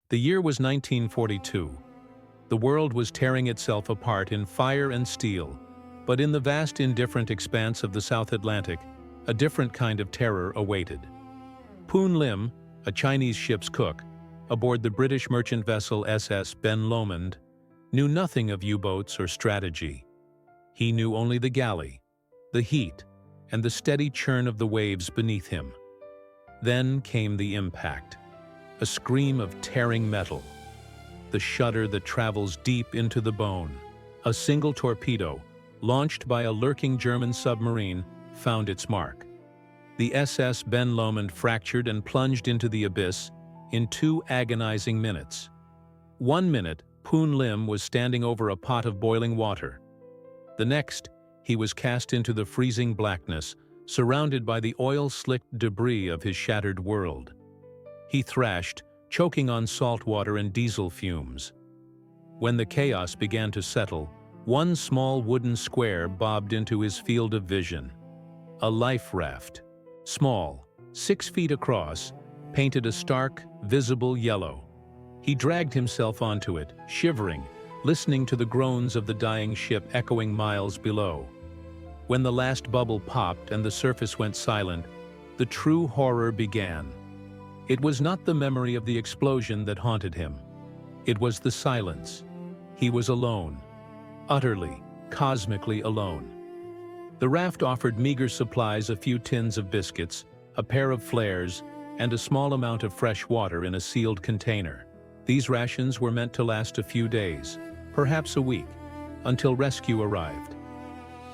The year was 1942. The world was tearing itself apart in fire and steel, but in the vast indifferent expanse of the South Atlantic, a different kind of terror awaited. Poon Lim, a Chinese ship's cook, aboard the British merchant vessel SS Ben Lomond, knew nothing of U-boats or strategy. He knew only the galley, the heat, and the steady churn of the waves beneath him. Then came the impact, a scream of tearing metal, the shudder that travels deep into the bone. A single torpedo, launched by a lurking German submarine, found its mark. The SS Ben Lomond fractured and plunged into the abyss in 2 agonizing minutes. 1 minute, Poon Lim was standing over a pot of boiling water. The next, he was cast into the freezing blackness, surrounded by the oil-slicked debris of his shattered world. He thrashed, choking on salt water and diesel fumes. When the chaos began to settle, one small wooden square bobbed into his field of vision. A life raft, small, 6 feet across, painted a stark, visible yellow. He dragged himself onto it, shivering, listening to the groans of the dying ship echoing miles below. When the last bubble popped and the surface went silent, the true horror began. It was not the memory of the explosion that haunted him. It was the silence. He was alone. Utterly, cosmically alone. The raft offered meager supplies: a few tins of biscuits, a pair of flares, and a small amount of fresh water in a sealed container. These rations were meant to last a few days, perhaps a week, until rescue arrived.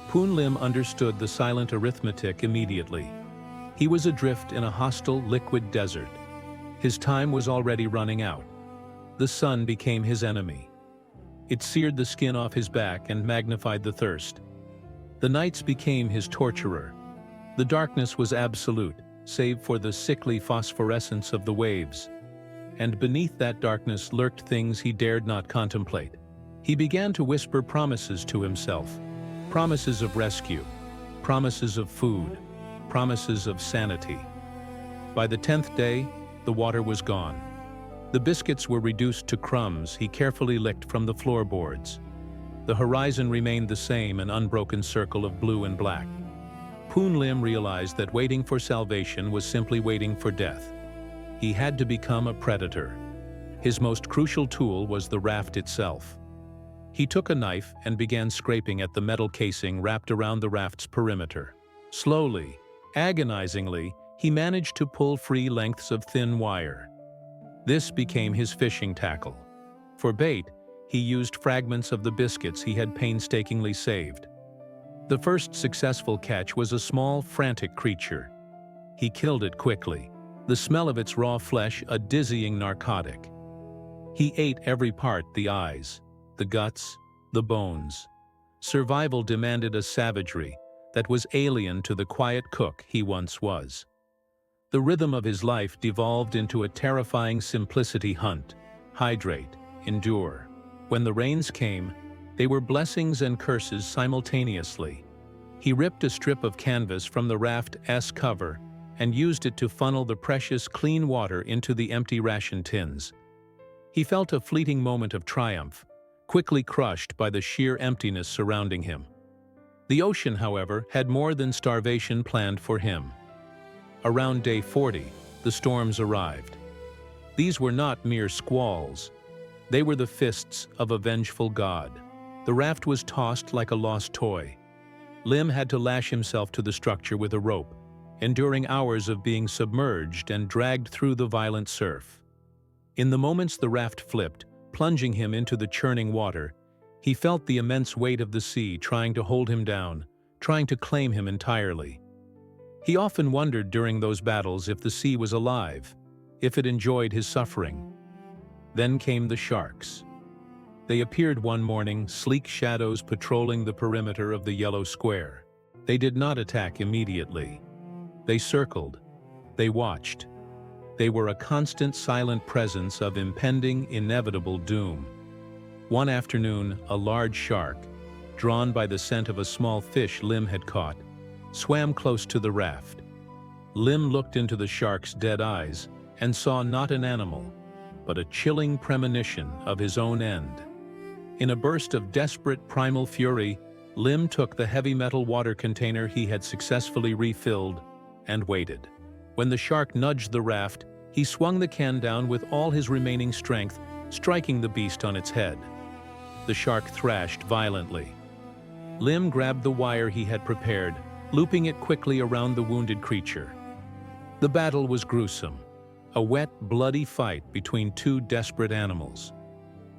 Poon Lim understood the silent arithmetic immediately. He was adrift in a hostile, liquid desert. His time was already running out. The sun became his enemy. It seared the skin off his back and magnified the thirst. The nights became his torturer. The darkness was absolute, save for the sickly phosphorescence of the waves. And beneath that darkness lurked things he dared not contemplate. He began to whisper promises to himself. Promises of rescue, promises of food, promises of sanity. By the 10th day, the water was gone. The biscuits were reduced to crumbs he carefully licked from the floorboards. The horizon remained the same, an unbroken circle of blue and black. Poon Lim realized that waiting for salvation was simply waiting for death. He had to become a predator. His most crucial tool was the raft itself. He took a knife and began scraping at the metal casing wrapped around the raft's perimeter. Slowly, agonizingly, he managed to pull free lengths of thin wire. This became his fishing tackle. For bait, he used fragments of the biscuits he had painstakingly saved. The first successful catch was a small, frantic creature. He killed it quickly, the smell of its raw flesh a dizzying narcotic. He ate every part: the eyes, the guts, the bones. Survival demanded a savagery that was alien to the quiet cook he once was. The rhythm of his life devolved into a terrifying simplicity: hunt, hydrate, endure. When the rains came, they were blessings and curses simultaneously. He ripped a strip of canvas from the raft's cover and used it to funnel the precious clean water into the empty ration tins. He felt a fleeting moment of triumph, quickly crushed by the sheer emptiness surrounding him. The ocean, however, had more than starvation planned for him. Around day 40, the storms arrived. These were not mere squalls. They were the fists of a vengeful god. The raft was tossed like a lost toy. Lim had to lash himself to the structure with a rope, enduring hours of being submerged and dragged through the violent surf. In the moments the raft flipped, plunging him into the churning water, he felt the immense weight of the sea trying to hold him down, trying to claim him entirely. He often wondered during those battles if the sea was alive, if it enjoyed his suffering. Then came the sharks. They appeared one morning, sleek shadows patrolling the perimeter of the yellow square. They did not attack immediately. They circled. They watched. They were a constant, silent presence of impending, inevitable doom. One afternoon, a large shark, drawn by the scent of a small fish Lim had caught, swam close to the raft. Lim looked into the shark's dead eyes and saw not an animal, but a chilling premonition of his own end. In a burst of desperate primal fury, Lim took the heavy metal water container he had successfully refilled and waited. When the shark nudged the raft, he swung the can down with all his remaining strength, striking the beast on its head. The shark thrashed violently. Lim grabbed the wire he had prepared, looping it quickly around the wounded creature. The battle was gruesome, a wet, bloody fight between two desperate animals.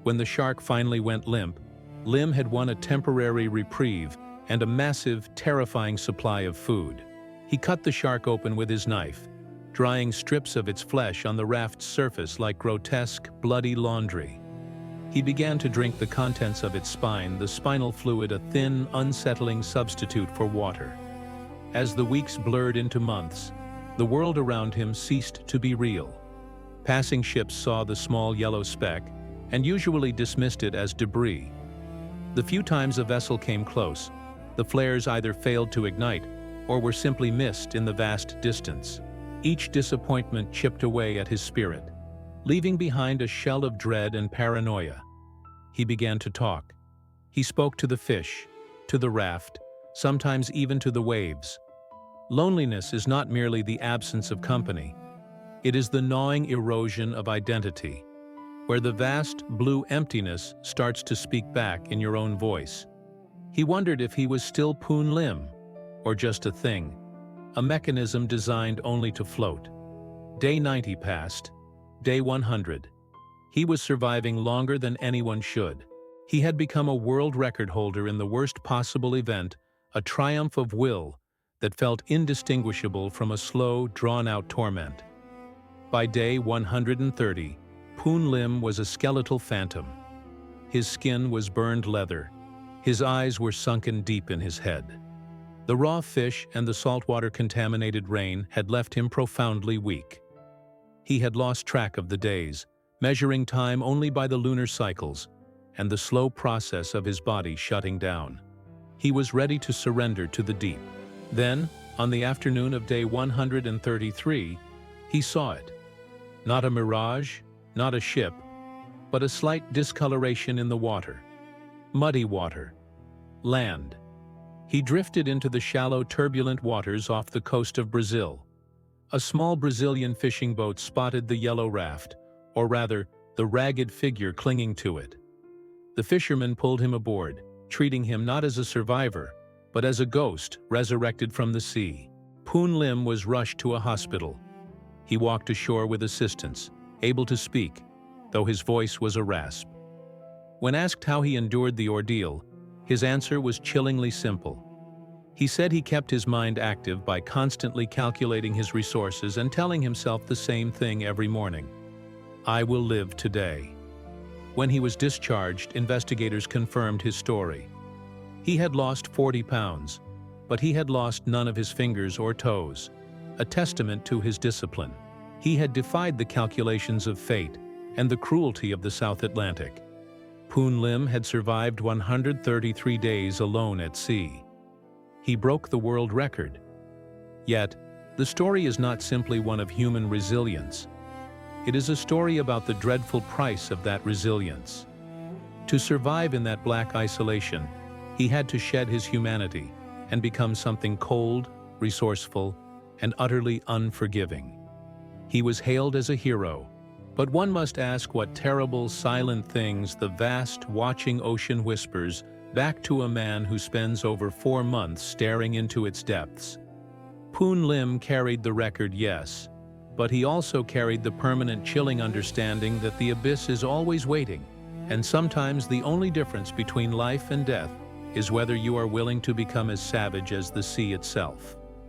When the shark finally went limp, Lim had won a temporary reprieve and a massive, terrifying supply of food. He cut the shark open with his knife, drying strips of its flesh on the raft's surface like grotesque, bloody laundry. He began to drink the contents of its spine, the spinal fluid a thin, unsettling substitute for water. As the weeks blurred into months, the world around him ceased to be real. Passing ships saw the small yellow speck and usually dismissed it as debris. The few times a vessel came close, the flares either failed to ignite or were simply missed in the vast distance. Each disappointment chipped away at his spirit, leaving behind a shell of dread and paranoia. He began to talk. He spoke to the fish, to the raft, sometimes even to the waves. Loneliness is not merely the absence of company. It is the gnawing erosion of identity, where the vast, blue emptiness starts to speak back in your own voice. He wondered if he was still Poon Lim, or just a thing, a mechanism designed only to float. Day 90 passed. Day 100. He was surviving longer than anyone should. He had become a world record holder in the worst possible event, a triumph of will that felt indistinguishable from a slow, drawn-out torment. By day 130, Poon Lim was a skeletal phantom. His skin was burned leather. His eyes were sunken deep in his head. The raw fish and the saltwater-contaminated rain had left him profoundly weak. He had lost track of the days, measuring time only by the lunar cycles and the slow process of his body shutting down. He was ready to surrender to the deep. Then, on the afternoon of day 133, he saw it. Not a mirage, not a ship, but a slight discoloration in the water. Muddy water. Land. He drifted into the shallow, turbulent waters off the coast of Brazil. A small Brazilian fishing boat spotted the yellow raft, or rather, the ragged figure clinging to it. The fisherman pulled him aboard, treating him not as a survivor, but as a ghost resurrected from the sea. Poon Lim was rushed to a hospital. He walked ashore with assistance, able to speak, though his voice was a rasp. When asked how he endured the ordeal, his answer was chillingly simple. He said he kept his mind active by constantly calculating his resources and telling himself the same thing every morning. I will live today. When he was discharged, investigators confirmed his story. He had lost 40 pounds, but he had lost none of his fingers or toes, a testament to his discipline. He had defied the calculations of fate and the cruelty of the South Atlantic. Poon Lim had survived 133 days alone at sea. He broke the world record. Yet, the story is not simply one of human resilience. It is a story about the dreadful price of that resilience. To survive in that black isolation, he had to shed his humanity and become something cold, resourceful, and utterly unforgiving. He was hailed as a hero, but one must ask what terrible, silent things the vast, watching ocean whispers back to a man who spends over 4 months staring into its depths. Poon Lim carried the record, yes, but he also carried the permanent, chilling understanding that the abyss is always waiting, and sometimes the only difference between life and death is whether you are willing to become as savage as the sea itself.